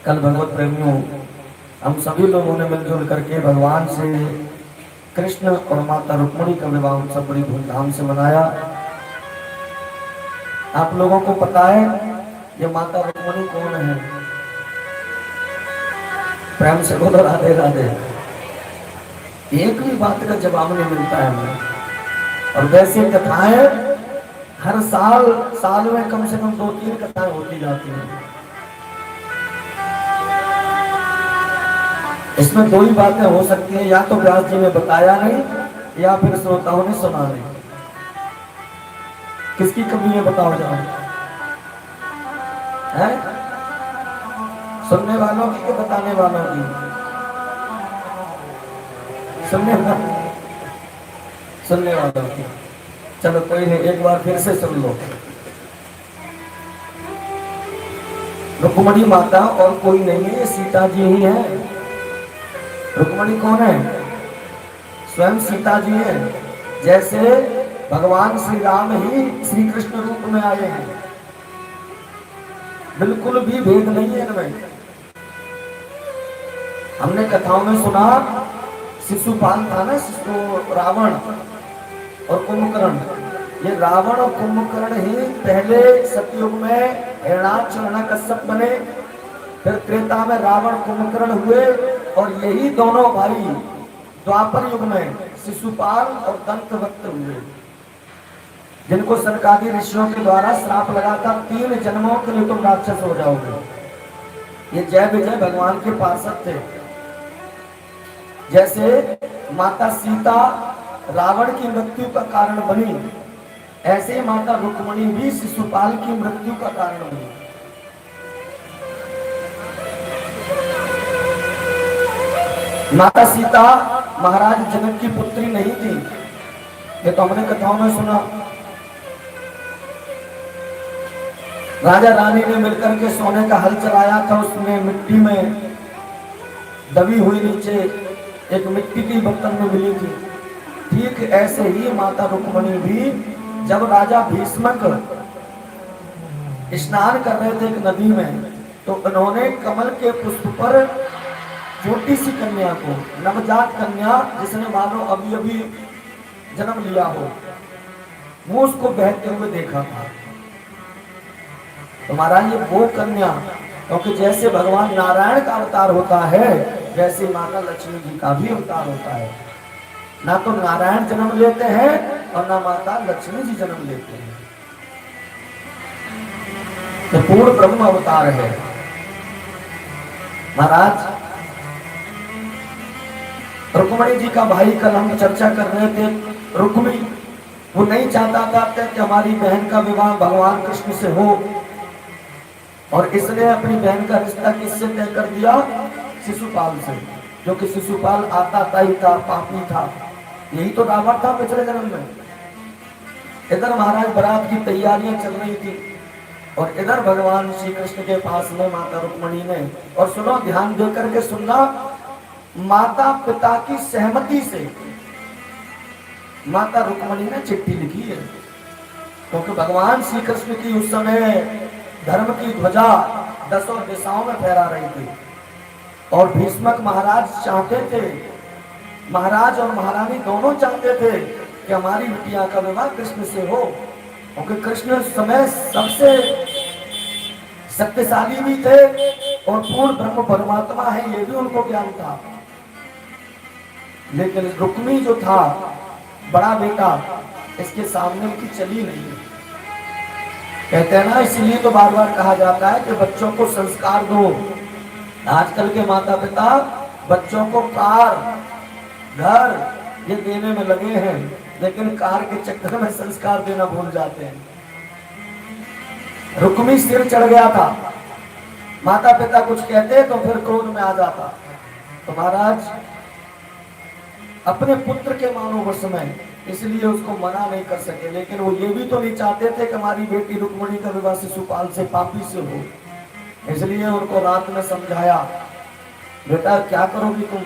कल भगवत प्रेमियों, हम सभी लोगों ने मिलजुल करके भगवान से कृष्ण और माता रुक्मिणी का विवाह उत्सव बड़ी धूमधाम से मनाया। आप लोगों को पता है ये माता रुक्मिणी कौन है? प्रेम से बोलो राधे राधे। एक भी बात का जवाब नहीं मिलता है हमें। और वैसी कथाएं हर साल में कम से कम 2-3 कथाएं होती जाती हैं। इसमें दो ही बातें हो सकती हैं, या तो व्यास जी ने बताया नहीं या फिर श्रोताओं ने सुना नहीं। किसकी कमी है बताओ जाओ? है सुनने वालों की कि बताने वालों की? सुनने वालों की। चलो कोई नहीं, एक बार फिर से सुन लो। रुक्मिणी माता और कोई नहीं है, ये सीता जी ही है। रुक्मिणी कौन है? स्वयं सीता जी है। जैसे भगवान श्री राम ही श्री कृष्ण रूप में आए हैं, बिल्कुल भी भेद नहीं है इनमें। हमने कथाओं में सुना शिशुपाल था ना, शिशु रावण और कुंभकर्ण। ये रावण और कुंभकर्ण ही पहले सतयुग में हिरणाक्ष हिरण्यकश्यप बने, फिर त्रेता में रावण कुंभकर्ण हुए, और यही दोनों भाई द्वापर युग में शिशुपाल और दंतवक्त्र हुए, जिनको सरकारी ऋषियों के द्वारा श्राप लगा था 3 जन्मों के लिए तुम राक्षस हो जाओगे। ये जय विजय भगवान के पार्षद थे। जैसे माता सीता रावण की मृत्यु का कारण बनी, ऐसे ही माता रुक्मिणी भी शिशुपाल की मृत्यु का कारण बनी। माता सीता महाराज जनक की पुत्री नहीं थी, ये तो हमने कथाओं में सुना। राजा रानी ने मिलकर के सोने का हल चलाया था, उसमें मिट्टी में दबी हुई नीचे एक मिट्टी की बर्तन में मिली थी। ठीक ऐसे ही माता रुक्मिणी भी जब राजा भीष्मक स्नान कर रहे थे एक नदी में, तो उन्होंने कमल के पुष्प पर छोटी सी कन्या को, नवजात कन्या जिसने मानो अभी अभी जन्म लिया हो, वो उसको बहते हुए देखा था। तो महाराज ये वो कन्या, क्योंकि जैसे भगवान नारायण का अवतार होता है, वैसे माता लक्ष्मी जी का भी अवतार होता है। ना तो नारायण जन्म लेते हैं और ना माता लक्ष्मी जी जन्म लेते हैं। तो पूर्ण ब्रह्म अवतार है महाराज। रुक्मिणी जी का भाई, कल हम चर्चा कर रहे थे, रुक्मी वो नहीं चाहता था कि हमारी बहन का विवाह भगवान कृष्ण से हो, और इसने अपनी बहन का रिश्ता किससे तय कर दिया? शिशुपाल से, जो कि शिशुपाल आताताई था, पापी था। यही तो रावण था पिछले जन्म में। इधर महाराज बारात की तैयारियां चल रही थी, और इधर भगवान श्री कृष्ण के पास में माता रुक्मिणी ने, और सुनो ध्यान दे करके सुनना, माता पिता की सहमति से माता रुक्मिणी ने चिट्ठी लिखी है। क्योंकि भगवान श्री कृष्ण की उस समय धर्म की ध्वजा 10 दिशाओं में फहरा रही थी, और भीष्मक महाराज चाहते थे, महाराज और महारानी दोनों चाहते थे कि हमारी बिटिया का विवाह कृष्ण से हो, क्योंकि कृष्ण उस समय सबसे शक्तिशाली भी थे और पूर्ण ब्रह्म परमात्मा है, ये भी उनको ज्ञान था। लेकिन रुक्मी जो था बड़ा बेटा, इसके सामने उनकी चली नहीं। कहते हैं ना, इसलिए तो बार बार कहा जाता है कि बच्चों को संस्कार दो। आजकल के माता पिता बच्चों को कार घर ये देने में लगे हैं, लेकिन कार के चक्कर में संस्कार देना भूल जाते हैं। रुक्मी सिर चढ़ गया था, माता पिता कुछ कहते तो फिर क्रोध में आ जाता। तो महाराज अपने पुत्र के मानोवश में, इसलिए उसको मना नहीं कर सके। लेकिन वो ये भी तो नहीं चाहते थे कि हमारी बेटी रुक्मिणी का विवाह शिशुपाल से, पापी से हो। इसलिए उनको रात में समझाया, बेटा क्या करोगी तुम?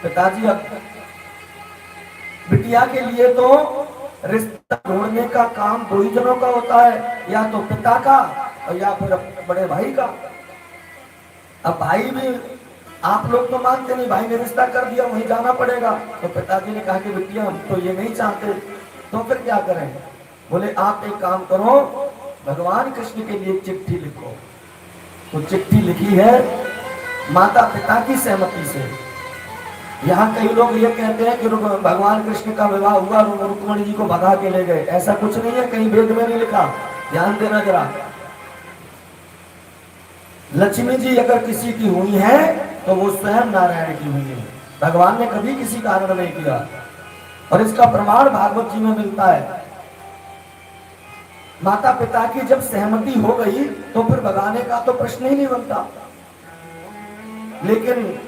पिताजी अब बिटिया के लिए तो रिश्ता ढूंढने का काम 2 ही जनों का होता है, या तो पिता का और या फिर बड़े भाई का। अब भाई भी, आप लोग तो मानते नहीं, भाई ने रिश्ता कर दिया वहीं जाना पड़ेगा। तो पिताजी ने कहा कि बिटिया हम तो ये नहीं चाहते, तो फिर क्या करें? बोले आप एक काम करो, भगवान कृष्ण के लिए चिट्ठी लिखो। तो चिट्ठी लिखी है माता पिता की सहमति से। यहाँ कई लोग ये कहते हैं कि भगवान कृष्ण का विवाह हुआ और रुक्मणी जी को भगा के ले गए, ऐसा कुछ नहीं है, कहीं वेद में नहीं लिखा, ध्यान देना जरा। लक्ष्मी जी अगर किसी की हुई है तो वो स्वयं नारायण की हुई है, भगवान ने कभी किसी का आनंद नहीं किया। और इसका प्रमाण भागवत जी में मिलता है। माता पिता की जब सहमति हो गई तो फिर भगाने का तो प्रश्न ही नहीं बनता। लेकिन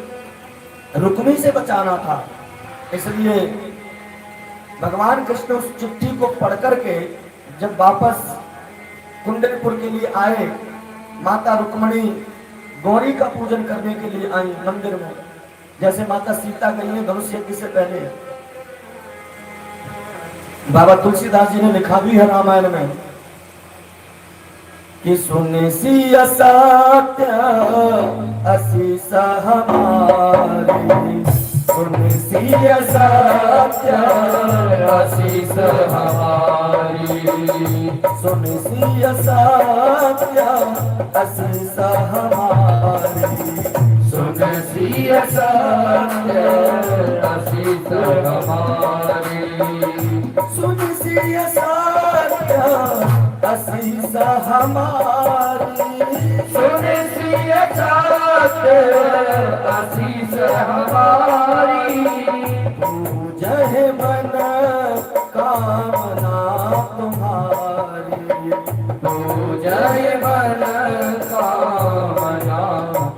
रुक्मी से बचाना था, इसलिए भगवान कृष्ण उस चिट्ठी को पढ़ करके जब वापस कुंडलपुर के लिए आए, माता रुक्मणी गौरी का पूजन करने के लिए आई मंदिर में, जैसे माता सीता गई है धनुष यज्ञ से पहले। बाबा तुलसीदास जी ने लिखा भी है रामायण में कि सुने सिया सत्य असीस हमारी, सुने सिया सत्य असीस हमारी, सुने सिया सत्य असीस हमारी, सुने सिया सत्य असीस हमारी, सुने सिया सत्य असीस हमारी, सुने सिया सत्य असीस हमारी, पूजहि मन कामना तुम्हारी, पूजहि मन कामना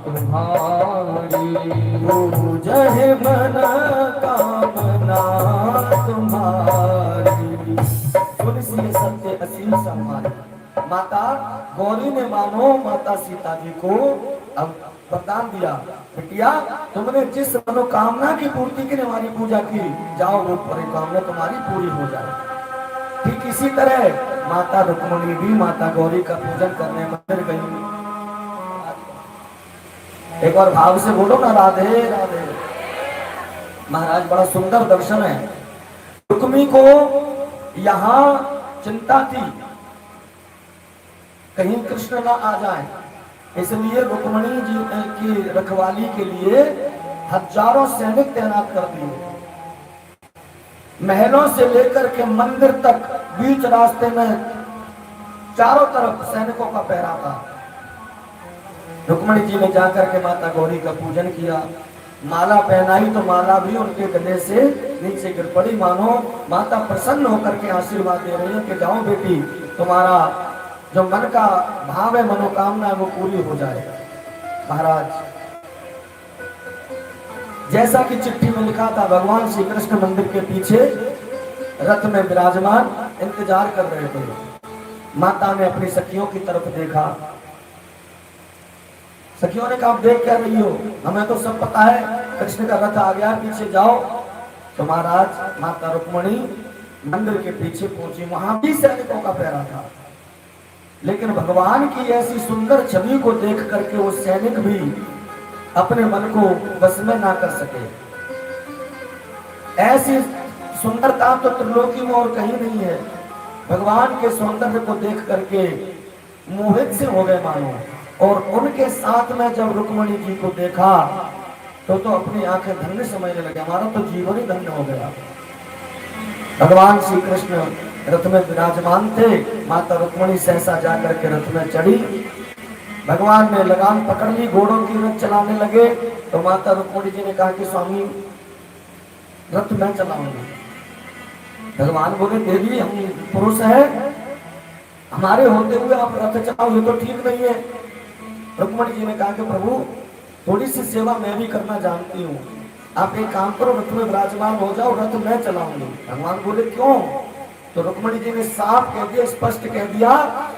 तुम्हारी, पूजहि मन कामना तुम्हारी, सुनिए सत्य असीम सम्मान। माता गौरी ने मानो माता सीता जी को अब वरदान दिया, बिटिया तुमने जिस मनोकामना की पूर्ति के लिए हमारी पूजा की, जाओ वो परिकामना तुम्हारी पूरी हो जाए। ठीक इसी तरह माता रुक्मणी भी माता गौरी का पूजन करने मंदिर गई। एक बार भाव से बोलो ना, राधे राधे। महाराज बड़ा सुंदर दर्शन है। रुक्मी को यहाँ चिंता थी कहीं कृष्ण ना आ जाए, इसलिए रुक्मणी जी की रखवाली के लिए हजारों सैनिक तैनात कर दिए। महलों से लेकर के मंदिर तक बीच रास्ते में चारों तरफ सैनिकों का पहरा था। रुक्मणी जी ने जाकर के माता गौरी का पूजन किया, माला पहनाई तो माला भी उनके गले से नीचे गिर पड़ी, मानो माता प्रसन्न होकर के आशीर्वाद दे रही है कि जाओ बेटी तुम्हारा जो मन का भाव है, मनोकामना है, वो पूरी हो जाए। महाराज जैसा कि चिट्ठी में लिखा था, भगवान श्री कृष्ण मंदिर के पीछे रथ में विराजमान इंतजार कर रहे थे। माता ने अपनी सखियों की तरफ देखा, सखियों ने कहा आप देख क्या रही हो, हमें तो सब पता है कृष्ण का रथ आ गया, पीछे जाओ। तो महाराज माता रुक्मणी मंदिर के पीछे पहुंची, वहां भी सैनिकों का पहरा था, लेकिन भगवान की ऐसी सुंदर छवि को देख करके वो सैनिक भी अपने मन को बस में ना कर सके। ऐसी सुंदरता तो त्रिलोकी में और कहीं नहीं है। भगवान के सौंदर्य को देख करके मोहित से हो गए मानो, और उनके साथ में जब रुक्मणी जी को देखा तो अपनी आंखें धन्य समझने लगे, हमारा तो जीवन ही धन्य हो गया। भगवान श्री कृष्ण रथ में विराजमान थे, माता रुक्मणी सहसा जाकर के रथ में चढ़ी। भगवान ने लगाम पकड़ ली, घोड़ों की रथ चलाने लगे, तो माता रुक्मणी जी ने कहा कि स्वामी रथ मैं चलाऊंगी। भगवान बोले देवी हम पुरुष है, हमारे होते हुए आप रथ चलाओ, ये तो ठीक नहीं है। रुक्मणी जी ने कहा कि प्रभु थोड़ी सी सेवा मैं भी करना जानती हूँ, आप एक काम करो रथ में विराजमान हो जाओ, रथ मैं चलाऊंगी। भगवान बोले क्यों? तो रुक्मणी जी ने साफ कह दिया, स्पष्ट कह दिया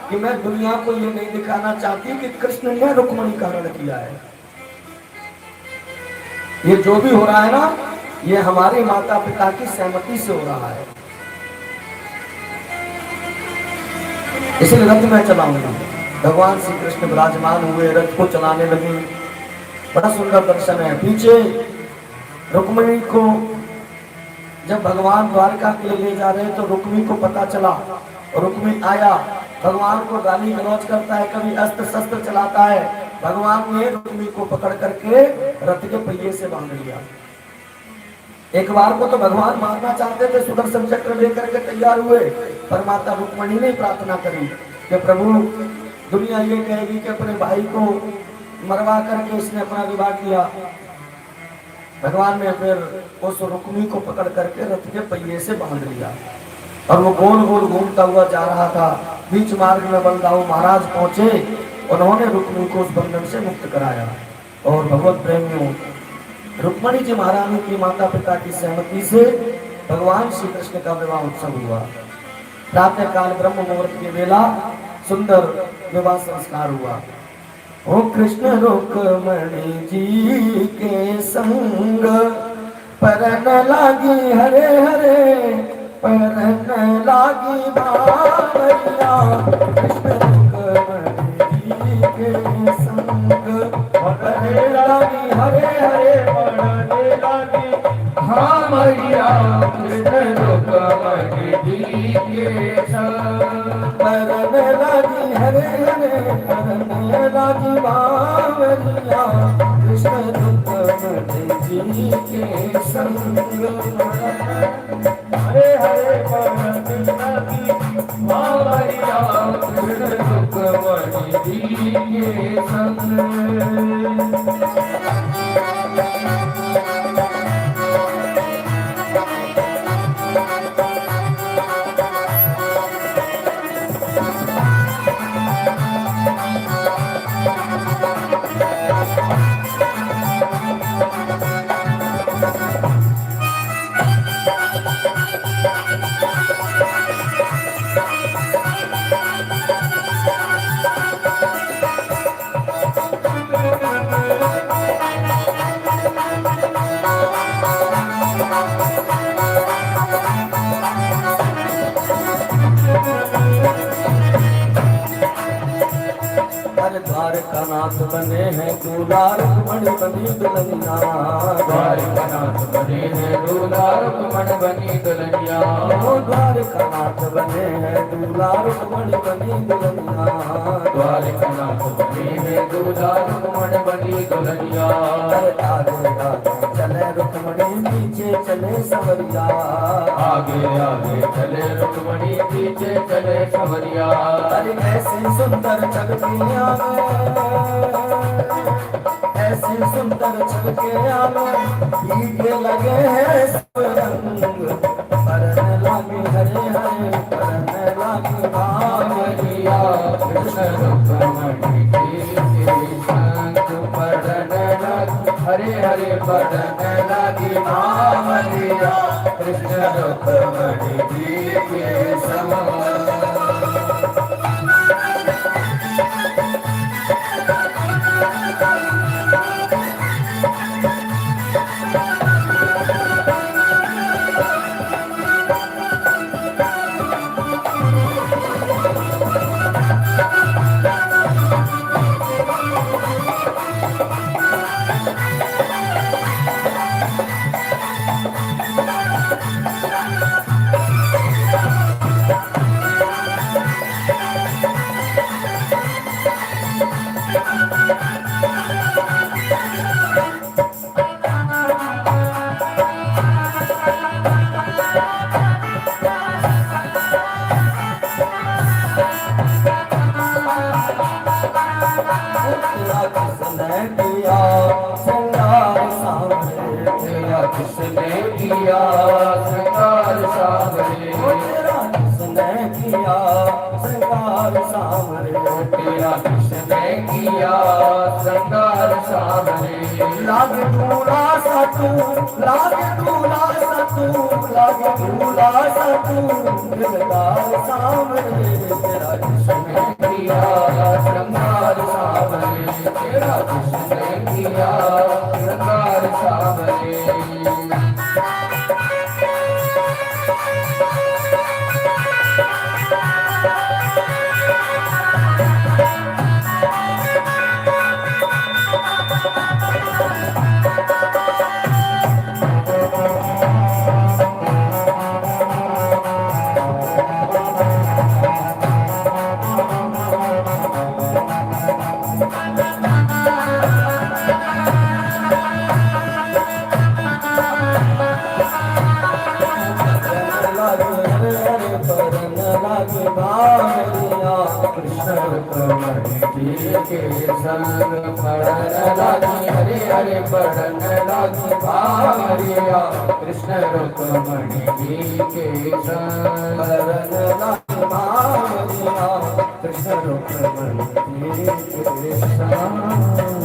कि मैं दुनिया को ये नहीं दिखाना चाहती कि कृष्ण ने रुक्मणी का हरण किया है। ये जो भी हो रहा है ना, ये हमारे माता पिता की सहमति से हो रहा है, इसलिए रथ मैं चलाऊंगा। भगवान श्री कृष्ण विराजमान हुए, रथ को चलाने लगे। बड़ा सुंदर दर्शन है। पीछे रुक्मिणी को जब भगवान द्वारका के लिए ले जा रहे हैं तो रुक्मिणी को पता चला, रुक्मिणी आया, भगवान को गाली गलौज करता है, कभी अस्त्र शस्त्र चलाता है। भगवान ने रुक्मिणी को पकड़ करके रथ के पहिए से बांध लिया। एक बार को तो भगवान मारना चाहते थे, सुदर्शन चक्र लेकर के तैयार हुए, पर माता रुक्मिणी ने प्रार्थना करी कि प्रभु दुनिया ये कहेगी कि अपने भाई को मरवा करके इसने अपना विवाह किया। भगवान ने फिर उस रुक्मिणी को पकड़ करके रथ के पहिए से बांध लिया और वो गोल गोल घूमता हुआ जा रहा था। बीच मार्ग में बलदाऊ महाराज पहुंचे, उन्होंने रुक्मिणी को उस बंधन से मुक्त कराया। और भगवत प्रेमियों, रुक्मिणी जी महारानी की माता पिता की सहमति से भगवान श्री कृष्ण का विवाह उत्सव हुआ। प्रातः काल ब्रह्म मुहूर्त के वेला सुंदर विवाह संस्कार हुआ। ओ कृष्ण रुक्मिणी जी के संग परन लागी हरे हरे, परन लागी बावरिया। कृष्ण रुक्मिणी जी के संग परन लागी हरे हरे, परन लागी बावरिया। कृष्ण रुक्मिणी जी के संग परन लागी हरे हरे, परन लागी बावरिया। कृष्ण रुक्मिणी जी के संग हरे हरे, परन लागी बावरिया। कृष्ण रुक्मिणी जी के संग। द्वारका नाथ बने हैं दूल्हा, रुक्मिणी बनी दुल्हनिया। द्वारका नाथ बने हैं दूल्हा, रुक्मिणी बनी दुल्हनिया। द्वारका नाथ बने हैं दूल्हा, रुक्मिणी बनी दुल्हनिया। द्वारका नाथ बने हैं दूल्हा, रुक्मिणी बनी दुल्हनिया। आगे आगे चले रुक्मिणी, पीछे चले सवरिया। आगे आगे चले रुक्मिणी, पीछे चले सवरिया। अरे ऐसी सुंदर छलकियां ऐसी सुंदर छलकियां भीगे लगे हैं सब रंग। परन लागी हरे हरे, परन लागी बावरिया। कृष्ण रुक्मिणी जी के संग परन लागी हरे हरे, परन लागी बावरिया। कृष्ण रुक्मिणी जी के संग। किसने किया श्रृंगार सावरे, किसने किया श्रृंगार सावरे। तेरा किसने किया श्रृंगार सावरे। लागे दूल्हा सा तू, लागे दूल्हा सा तू, लागे दूल्हा सा तू, दिलदार सावरे। तेरा किसने किया श्रृंगार सावरे, तेरा किसने किया श्रृंगार सावरे। भावरिया कृष्ण रुक्मणी जी के संग पड़न लागी हरे हरे पड़न लागी भावरिया कृष्ण रुक्मणी जी के संग पड़न लागी भावरिया कृष्ण रुक्मणी जी के संग